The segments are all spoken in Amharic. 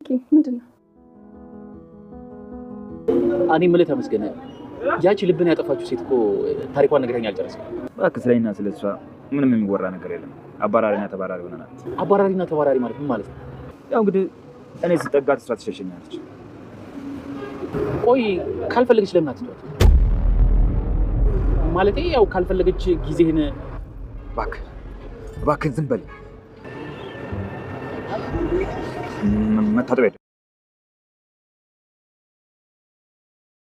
ምንድነው? እኔ የምልህ ተመስገን፣ ያቺ ልብን ያጠፋችው ሴት እኮ ታሪኳን ነገረኛ አልጨረሰም። እባክህ ስለኔና ስለሷ ምንም የሚወራ ነገር የለም። አባራሪና ተባራሪ ሆነናል። አባራሪና ተባራሪ ማለት ምን ማለት ነው? ያው እንግዲህ እኔ ስጠጋት እሷ ትሸሸኛለች። ቆይ ካልፈለገች ለምን አትተዋት? ማለቴ ያው ካልፈለገች ጊዜህን እባክህን ዝም በል። መታጠቢያ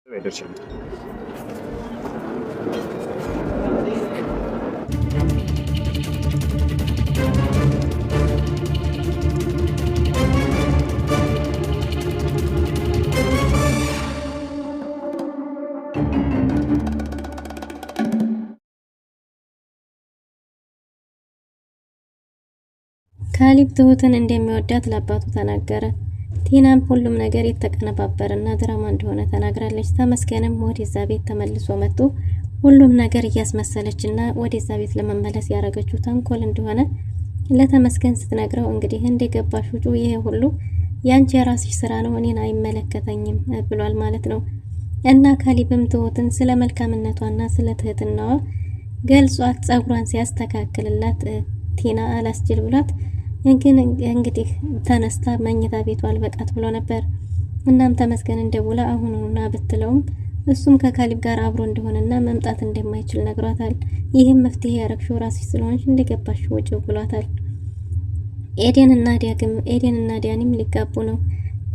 ደርሼ ካሊብ ትሁትን እንደሚወዳት ለአባቱ ተናገረ። ቲናም ሁሉም ነገር የተቀነባበረና ድራማ እንደሆነ ተናግራለች። ተመስገንም ወደዛ ቤት ተመልሶ መጥቶ ሁሉም ነገር እያስመሰለችና ወደዛ ቤት ለመመለስ ያደረገችው ተንኮል እንደሆነ ለተመስገን ስትነግረው እንግዲህ እንደገባሽ ውጪ፣ ይሄ ሁሉ ያንቺ የራስሽ ስራ ነው፣ እኔን አይመለከተኝም ብሏል ማለት ነው። እና ካሊብም ትሁትን ስለ መልካምነቷና ስለ ትህትናዋ ገልጿት ጸጉሯን ሲያስተካክልላት ቲና አላስችል ብሏት እንግዲህ ተነስታ መኝታ ቤቷ አልበቃት ብሎ ነበር። እናም ተመስገን እንደውላ አሁኑና ብትለውም እሱም ከካሊብ ጋር አብሮ እንደሆነና መምጣት እንደማይችል ነግሯታል። ይህም መፍትሄ ያረግሽው ራስሽ ስለሆንሽ እንደገባሽ ወጪው ብሏታል። ኤደንና ዳኒም ሊጋቡ ነው።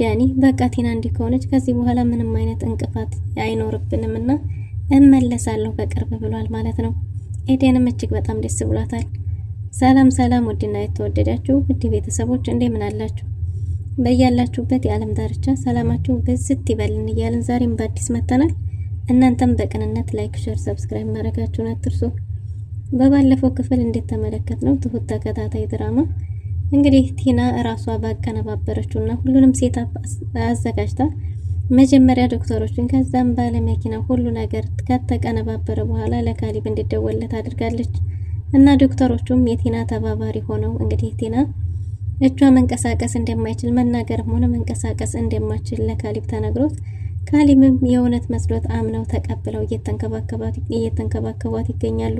ዳኒ በቃ ቲና እንዲህ ከሆነች ከዚህ በኋላ ምንም አይነት እንቅፋት አይኖርብንምና እመለሳለሁ በቅርብ ብሏል ማለት ነው። ኤደንም እጅግ በጣም ደስ ብሏታል። ሰላም ውድና የተወደዳችሁ ውድ ቤተሰቦች እንደምን አላችሁ? በያላችሁበት የዓለም ዳርቻ ሰላማችሁ በዝት ይበልን እያልን ዛሬም በአዲስ መተናል። እናንተም በቅንነት ላይክ፣ ሼር፣ ሰብስክራይብ ማድረጋችሁን አትርሱ። በባለፈው ክፍል እንደተመለከትነው ትሁት ተከታታይ ድራማ እንግዲህ ቲና ራሷ ባቀነባበረችውና ሁሉንም ሴት አዘጋጅታ መጀመሪያ ዶክተሮችን ከዛም ባለመኪና ሁሉ ነገር ከተቀነባበረ በኋላ ለካሊብ እንዲደወልለት አድርጋለች። እና ዶክተሮቹም የቲና ተባባሪ ሆነው እንግዲህ ቲና እጇ መንቀሳቀስ እንደማይችል መናገርም ሆነ መንቀሳቀስ እንደማይችል ለካሊብ ተነግሮት ካሊብም የእውነት መስሎት አምነው ተቀብለው እየተንከባከቧት ይገኛሉ።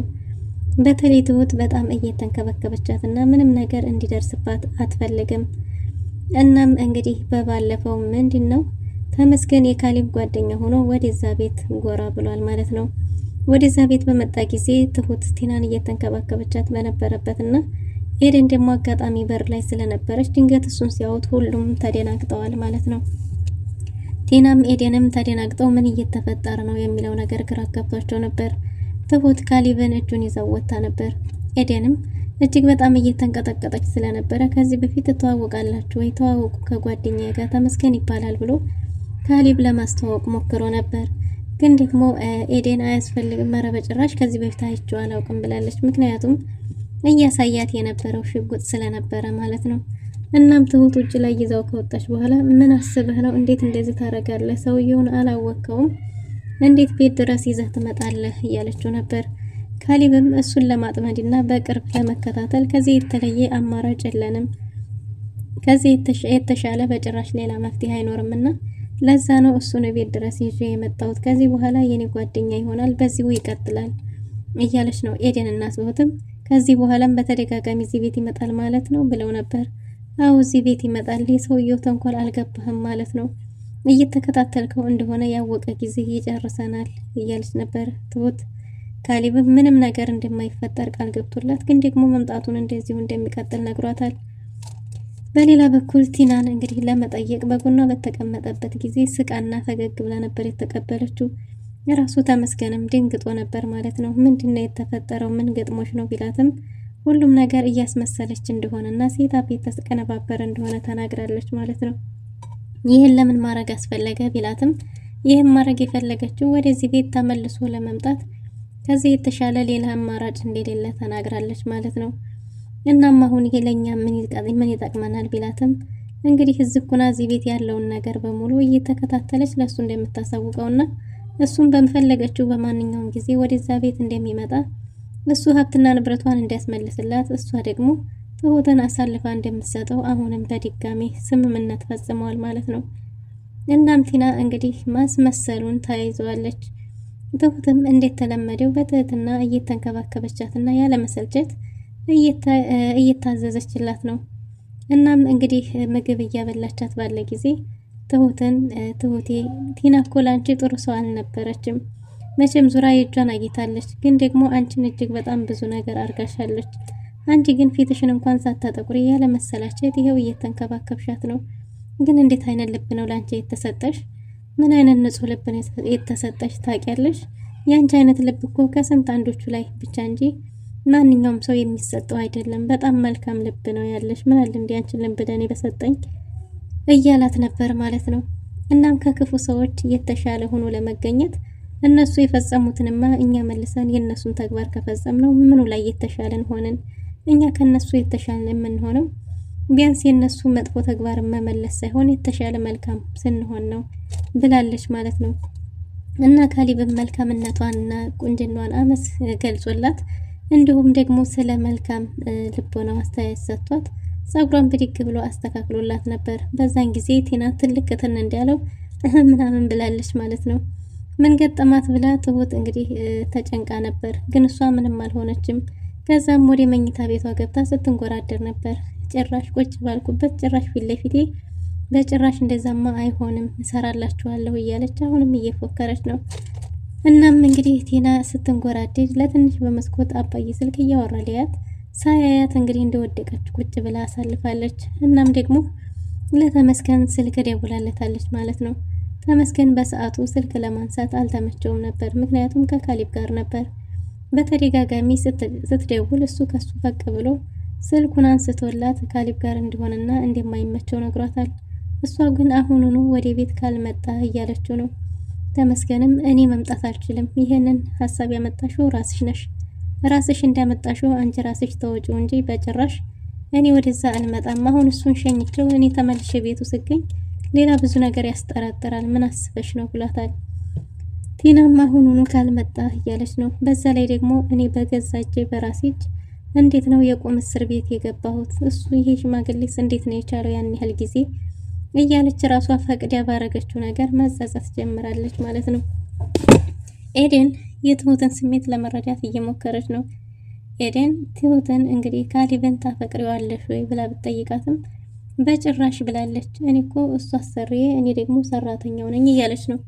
በተለይ ትሁት በጣም እየተንከባከበቻትና ምንም ነገር እንዲደርስባት አትፈልግም። እናም እንግዲህ በባለፈው ምንድነው ተመስገን የካሊብ ጓደኛ ሆኖ ወደዛ ቤት ጎራ ብሏል ማለት ነው። ወደዛ ቤት በመጣ ጊዜ ትሁት ቲናን እየተንከባከበቻት በነበረበትና ኤደን ደግሞ አጋጣሚ በር ላይ ስለነበረች ድንገት እሱን ሲያዩት ሁሉም ተደናግጠዋል ማለት ነው። ቲናም ኤደንም ተደናግጠው ምን እየተፈጠረ ነው የሚለው ነገር ግራ ገብቷቸው ነበር። ትሁት ካሊብን እጁን ይዘው ወጣ ነበር። ኤደንም እጅግ በጣም እየተንቀጠቀጠች ስለነበረ ከዚህ በፊት ተዋወቃላችሁ ወይ? ተዋወቁ፣ ከጓደኛዬ ጋር ተመስገን ይባላል ብሎ ካሊብ ለማስተዋወቅ ሞክሮ ነበር። ግን ደግሞ ኤደን አያስፈልግም፣ ኧረ በጭራሽ ከዚህ በፊት አይቼው አላውቅም ብላለች። ምክንያቱም እያሳያት የነበረው ሽጉጥ ስለነበረ ማለት ነው። እናም ትሁት ውጭ ላይ ይዛው ከወጣች በኋላ ምን አስበህ ነው? እንዴት እንደዚህ ታረጋለህ? ሰውየውን አላወቀውም፣ እንዴት ቤት ድረስ ይዘህ ትመጣለህ? እያለችው ነበር። ካሊብም እሱን ለማጥመድና በቅርብ ለመከታተል ከዚህ የተለየ አማራጭ የለንም፣ ከዚህ የተሻለ በጭራሽ ሌላ መፍትሄ አይኖርምና ለዛ ነው እሱን ቤት ድረስ ይዤ የመጣሁት። ከዚህ በኋላ የኔ ጓደኛ ይሆናል፣ በዚሁ ይቀጥላል እያለች ነው። ኤደን እና ትሁትም ከዚህ በኋላም በተደጋጋሚ እዚህ ቤት ይመጣል ማለት ነው ብለው ነበር። አዎ እዚህ ቤት ይመጣል፣ የሰውየው ተንኮል አልገባህም ማለት ነው፣ እየተከታተልከው እንደሆነ ያወቀ ጊዜ ይጨርሰናል እያለች ነበር ትሁት። ካሊብም ምንም ነገር እንደማይፈጠር ቃል ገብቶላት ግን ደግሞ መምጣቱን እንደዚሁ እንደሚቀጥል ነግሯታል። በሌላ በኩል ቲናን እንግዲህ ለመጠየቅ በጎኗ በተቀመጠበት ጊዜ ስቃና ፈገግ ብላ ነበር የተቀበለችው። የራሱ ተመስገንም ድንግጦ ነበር ማለት ነው። ምንድነው የተፈጠረው? ምን ገጥሞሽ ነው ቢላትም ሁሉም ነገር እያስመሰለች እንደሆነና ሴታ ቤት ተቀነባበረ እንደሆነ ተናግራለች ማለት ነው። ይህን ለምን ማድረግ አስፈለገ ቢላትም ይህን ማድረግ የፈለገችው ወደዚህ ቤት ተመልሶ ለመምጣት ከዚህ የተሻለ ሌላ አማራጭ እንደሌለ ተናግራለች ማለት ነው። እናም አሁን ይሄ ለኛ ምን ይጠቅመናል ቢላትም እንግዲህ እዝኩና እዚህ ቤት ያለውን ነገር በሙሉ እየተከታተለች ለሱ እንደምታሳውቀውና እሱም በመፈለገችው በማንኛውም ጊዜ ወደዛ ቤት እንደሚመጣ እሱ ሀብትና ንብረቷን እንዲያስመልስላት እሷ ደግሞ ትሁትን አሳልፋ እንደምትሰጠው አሁንም በድጋሚ ስምምነት ፈጽመዋል ማለት ነው። እናም ቲና እንግዲህ ማስመሰሉን ተያይዘዋለች። ትሁትም እንደተለመደው በትህትና እየተንከባከበቻትና ያለመሰልቸት እየታዘዘችላት ነው። እናም እንግዲህ ምግብ እያበላቻት ባለ ጊዜ ትሁቴ ቲና እኮ ላንቺ ጥሩ ሰው አልነበረችም፣ መቼም ዙራ የእጇን አግኝታለች፣ ግን ደግሞ አንቺን እጅግ በጣም ብዙ ነገር አርጋሻለች። አንቺ ግን ፊትሽን እንኳን ሳታጠቁሪ ያለመሰላቸት ይሄው እየተንከባከብሻት ነው። ግን እንዴት አይነት ልብ ነው ላንቺ የተሰጠሽ? ምን አይነት ንጹህ ልብ ነው የተሰጠሽ ታውቂያለሽ? ያንቺ አይነት ልብ እኮ ከስንት አንዶቹ ላይ ብቻ እንጂ ማንኛውም ሰው የሚሰጠው አይደለም። በጣም መልካም ልብ ነው ያለሽ። ምን አለ እንዴ አንቺን ልብ ለኔ በሰጠኝ እያላት ነበር ማለት ነው። እናም ከክፉ ሰዎች የተሻለ ሆኖ ለመገኘት እነሱ የፈጸሙትንማ እኛ መልሰን የነሱን ተግባር ከፈጸምነው ምኑ ላይ የተሻለን ሆነን? እኛ ከነሱ የተሻለን የምንሆነው ቢያንስ የነሱ መጥፎ ተግባር መመለስ ሳይሆን የተሻለ መልካም ስንሆን ነው ብላለች ማለት ነው። እና ካሊብም መልካምነቷንና ቁንጅናዋን ገልጾላት እንዲሁም ደግሞ ስለ መልካም ልቦና አስተያየት ሰጥቷት ጸጉሯን ብድግ ብሎ አስተካክሎላት ነበር። በዛን ጊዜ ቲና ትልቅ ትን እንዳለው ምናምን ብላለች ማለት ነው። ምን ገጠማት ብላ ትሁት እንግዲህ ተጨንቃ ነበር፣ ግን እሷ ምንም አልሆነችም። ከዛም ወደ መኝታ ቤቷ ገብታ ስትንጎራደር ነበር። ጭራሽ ቁጭ ባልኩበት ጭራሽ ፊት ለፊቴ በጭራሽ እንደዛማ አይሆንም እሰራላችኋለሁ እያለች አሁንም እየፎከረች ነው። እናም እንግዲህ ቲና ስትንጎራደድ ለትንሽ በመስኮት አባዬ ስልክ እያወራ ሊያት ሳያያት እንግዲህ እንደወደቀች ቁጭ ብላ አሳልፋለች። እናም ደግሞ ለተመስገን ስልክ ደውላለታለች ማለት ነው። ተመስገን በሰዓቱ ስልክ ለማንሳት አልተመቸውም ነበር፣ ምክንያቱም ከካሊብ ጋር ነበር። በተደጋጋሚ ስትደውል እሱ ከሱ ፈቅ ብሎ ስልኩን አንስቶላት ካሊብ ጋር እንዲሆንና እንደማይመቸው ነግሯታል። እሷ ግን አሁኑኑ ወደ ቤት ካልመጣ እያለችው ነው። ተመስገንም እኔ መምጣት አልችልም፣ ይሄንን ሀሳብ ያመጣሽው ራስሽ ነሽ፣ ራስሽ እንዳመጣሽው አንቺ ራስሽ ተወጪው እንጂ በጭራሽ እኔ ወደዛ አልመጣም። አሁን እሱን ሸኝቸው እኔ ተመልሼ ቤቱ ስገኝ ሌላ ብዙ ነገር ያስጠራጥራል፣ ምን አስበሽ ነው ብሏታል። ቲናም አሁኑኑ ካልመጣ እያለች ነው። በዛ ላይ ደግሞ እኔ በገዛ እጄ በራሴ እጅ እንዴት ነው የቁም እስር ቤት የገባሁት? እሱ ይሄ ሽማግሌስ እንዴት ነው የቻለው ያን ያህል ጊዜ እያለች ራሷ ፈቅዳ ባረገችው ነገር መጸጸት ጀምራለች ማለት ነው። ኤደን የትሁትን ስሜት ለመረዳት እየሞከረች ነው። ኤደን ትሁትን እንግዲህ ካሊብን ታፈቅሪዋለሽ ወይ ብላ ብትጠይቃትም በጭራሽ ብላለች። እኔ እኮ እሱ አሰሪዬ እኔ ደግሞ ሰራተኛው ነኝ እያለች ነው።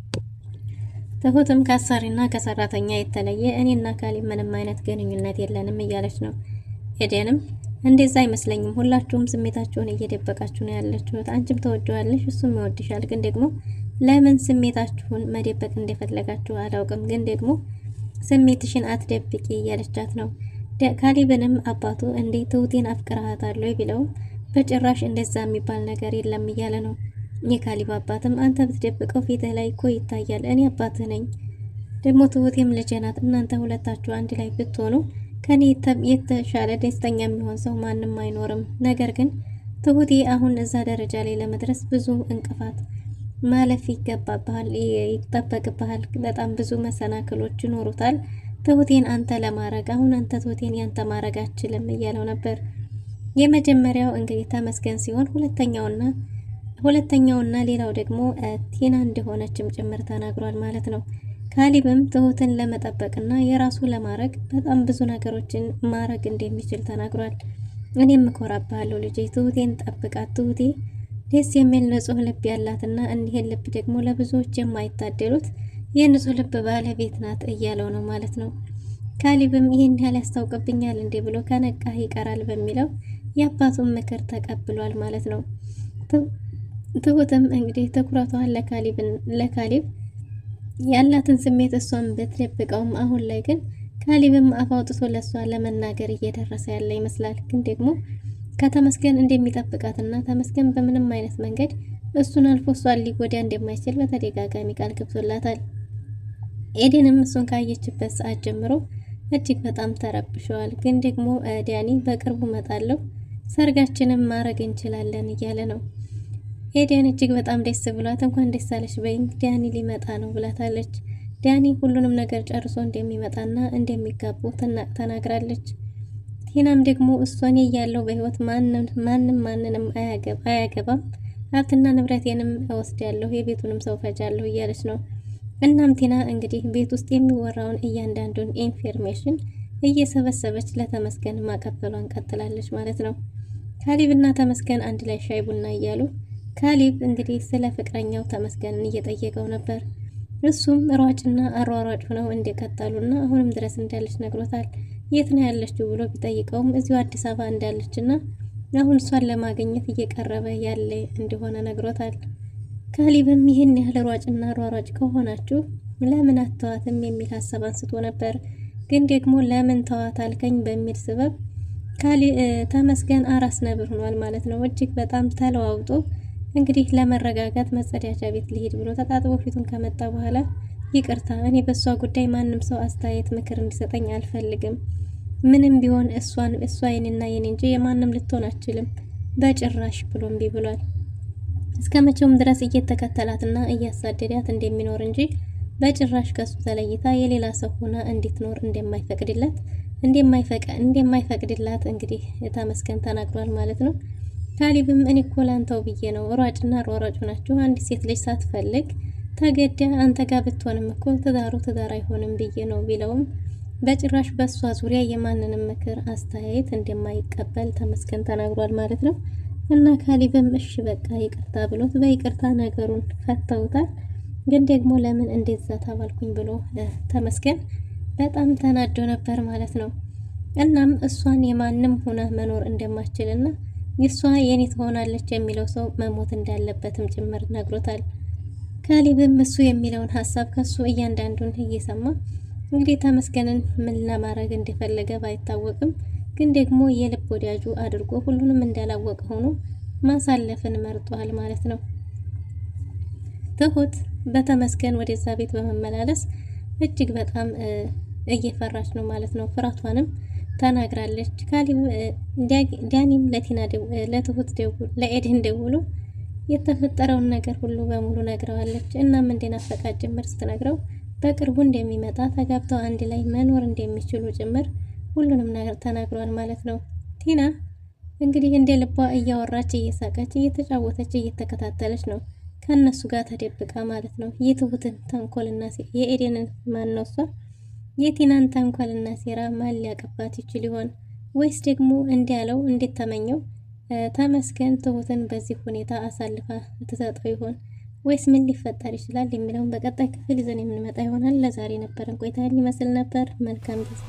ትሁትም ከአሰሪና ከሰራተኛ የተለየ እኔና ካሊብ ምንም አይነት ግንኙነት የለንም እያለች ነው። ኤደንም እንደዛ አይመስለኝም፣ ሁላችሁም ስሜታችሁን እየደበቃችሁ ነው ያለችሁት። አንቺም ተወደዋለሽ፣ እሱም ይወድሻል። ግን ደግሞ ለምን ስሜታችሁን መደበቅ እንደፈለጋችሁ አላውቅም። ግን ደግሞ ስሜትሽን አትደብቂ እያለቻት ነው። ካሊብንም አባቱ እንዴ ትሁቴን አፍቅራታለሁ ቢለውም በጭራሽ እንደዛ የሚባል ነገር የለም እያለ ነው። የካሊብ አባትም አንተ ብትደብቀው ፊትህ ላይ እኮ ይታያል፣ እኔ አባትህ ነኝ፣ ደግሞ ትሁቴም ልጄ ናት። እናንተ ሁለታችሁ አንድ ላይ ብትሆኑ ከኔ የተሻለ ደስተኛ የሚሆን ሰው ማንም አይኖርም። ነገር ግን ትሁቴ አሁን እዛ ደረጃ ላይ ለመድረስ ብዙ እንቅፋት ማለፍ ይጠበቅብሃል። በጣም ብዙ መሰናክሎች ይኖሩታል። ትሁቴን አንተ ለማረግ አሁን አንተ ትሁቴን ያንተ ማረግ አችልም እያለው ነበር። የመጀመሪያው እንግዲህ ተመስገን ሲሆን ሁለተኛውና ሌላው ደግሞ ቲና እንደሆነችም ጭምር ተናግሯል ማለት ነው። ካሊብም ትሁትን ለመጠበቅና የራሱ ለማድረግ በጣም ብዙ ነገሮችን ማድረግ እንደሚችል ተናግሯል። እኔም እኮራብሃለሁ ልጄ፣ ትሁቴን ጠብቃት። ትሁቴ ደስ የሚል ንጹህ ልብ ያላትና እንዲህን ልብ ደግሞ ለብዙዎች የማይታደሉት የንጹህ ልብ ባለቤት ናት እያለው ነው ማለት ነው። ካሊብም ይህን ያህል ያስታውቅብኛል እንዴ ብሎ ከነቃህ ይቀራል በሚለው የአባቱን ምክር ተቀብሏል ማለት ነው። ትሁትም እንግዲህ ትኩረቷን ለካሊብ ያላትን ስሜት እሷን ብትደብቀውም አሁን ላይ ግን ካሊብም አፍ አውጥቶ ለሷ ለመናገር እየደረሰ ያለ ይመስላል። ግን ደግሞ ከተመስገን እንደሚጠብቃትና ተመስገን በምንም አይነት መንገድ እሱን አልፎ እሷን ሊጎዳ እንደማይችል በተደጋጋሚ ቃል ገብቶላታል። ኤደንም እሱን ካየችበት ሰዓት ጀምሮ እጅግ በጣም ተረብሸዋል። ግን ደግሞ ዳኒ በቅርቡ መጣለሁ፣ ሰርጋችንን ማድረግ እንችላለን እያለ ነው። ኤደን እጅግ በጣም ደስ ብሏት እንኳን ደስ አለሽ በይኝ ዳኒ ሊመጣ ነው ብላታለች። ዳኒ ሁሉንም ነገር ጨርሶ እንደሚመጣና እንደሚጋቡ ተናግራለች። ቲናም ደግሞ እሷን እያለው በህይወት ማንንም አያገባም፣ ሀብትና ንብረቴንም እወስዳለሁ፣ የቤቱንም ሰው ፈጃለሁ እያለች ነው። እናም ቲና እንግዲህ ቤት ውስጥ የሚወራውን እያንዳንዱን ኢንፎርሜሽን እየሰበሰበች ለተመስገን ማቀበሏን ቀጥላለች ማለት ነው። ካሊብና ተመስገን አንድ ላይ ሻይ ቡና እያሉ ካሊብ እንግዲህ ስለ ፍቅረኛው ተመስገንን እየጠየቀው ነበር። እሱም ሯጭና አሯሯጭ ሆነው እንደቀጠሉና አሁንም ድረስ እንዳለች ነግሮታል። የት ነው ያለችው ብሎ ቢጠይቀውም እዚሁ አዲስ አበባ እንዳለችና አሁን እሷን ለማግኘት እየቀረበ ያለ እንደሆነ ነግሮታል። ካሊብም ይህን ያህል ሯጭና አሯሯጭ ከሆናችሁ ለምን አተዋትም የሚል ሀሳብ አንስቶ ነበር። ግን ደግሞ ለምን ተዋት አልከኝ በሚል ስበብ ተመስገን አራስ ነብር ሆኗል ማለት ነው። እጅግ በጣም ተለዋውጦ እንግዲህ ለመረጋጋት መጸዳጃ ቤት ሊሄድ ብሎ ተጣጥቦ ፊቱን ከመጣ በኋላ ይቅርታ፣ እኔ በእሷ ጉዳይ ማንም ሰው አስተያየት ምክር እንዲሰጠኝ አልፈልግም። ምንም ቢሆን እሷ የኔና የኔ እንጂ የማንም ልትሆን አትችልም በጭራሽ ብሎ እምቢ ብሏል። እስከ መቼውም ድረስ እየተከተላትና እያሳደዳት እንደሚኖር እንጂ በጭራሽ ከሱ ተለይታ የሌላ ሰው ሆና እንድትኖር እንደማይፈቅድላት እንግዲህ ተመስገን ተናግሯል ማለት ነው። ካሊብም እኔ እኮ ላንተው ብዬ ነው ሯጭና ሯሯጭ ናችሁ አንዲት ሴት ልጅ ሳትፈልግ ተገዳ አንተ ጋር ብትሆንም እኮ ትዳር አይሆንም ብዬ ነው ቢለውም በጭራሽ በሷ ዙሪያ የማንንም ምክር አስተያየት እንደማይቀበል ተመስገን ተናግሯል ማለት ነው። እና ካሊብም እሺ በቃ ይቅርታ ብሎት በይቅርታ ነገሩን ፈተውታል። ግን ደግሞ ለምን እንደዛ ተባልኩኝ ብሎ ተመስገን በጣም ተናዶ ነበር ማለት ነው። እናም እሷን የማንም ሆና መኖር እንደማትችልና እሷ የኔ ትሆናለች የሚለው ሰው መሞት እንዳለበትም ጭምር ነግሮታል። ካሊብም እሱ የሚለውን ሀሳብ ከሱ እያንዳንዱን እየሰማ እንግዲህ ተመስገንን ምን ለማድረግ እንደፈለገ ባይታወቅም ግን ደግሞ የልብ ወዳጁ አድርጎ ሁሉንም እንዳላወቀ ሆኖ ማሳለፍን መርጧል ማለት ነው። ትሁት በተመስገን ወደዛ ቤት በመመላለስ እጅግ በጣም እየፈራች ነው ማለት ነው። ፍራቷንም ተናግራለች። ካሊብ ዳኒም ለትሁት ለኤደን ደውሎ የተፈጠረውን ነገር ሁሉ በሙሉ ነግረዋለች። እናም እንደናፈቃት ጭምር ስትነግረው በቅርቡ እንደሚመጣ ተጋብተው አንድ ላይ መኖር እንደሚችሉ ጭምር ሁሉንም ነገር ተናግሯል ማለት ነው። ቲና እንግዲህ እንደ ልቧ እያወራች እየሳቀች እየተጫወተች እየተከታተለች ነው ከነሱ ጋር ተደብቃ ማለት ነው። የትሁትን ተንኮልና የኤደንን ማን ነው እሷ የቲናን ተንኮልና ሴራ ማን ሊያቀባት ይችል ይሆን? ወይስ ደግሞ እንዲያለው እንዴት ተመኘው ተመስገን ትሁትን በዚህ ሁኔታ አሳልፋ ትሰጠው ይሆን? ወይስ ምን ሊፈጠር ይችላል የሚለውን በቀጣይ ክፍል ይዘን የምንመጣ ይሆናል። ለዛሬ ነበረን ቆይታ ይመስል ነበር። መልካም ጊዜ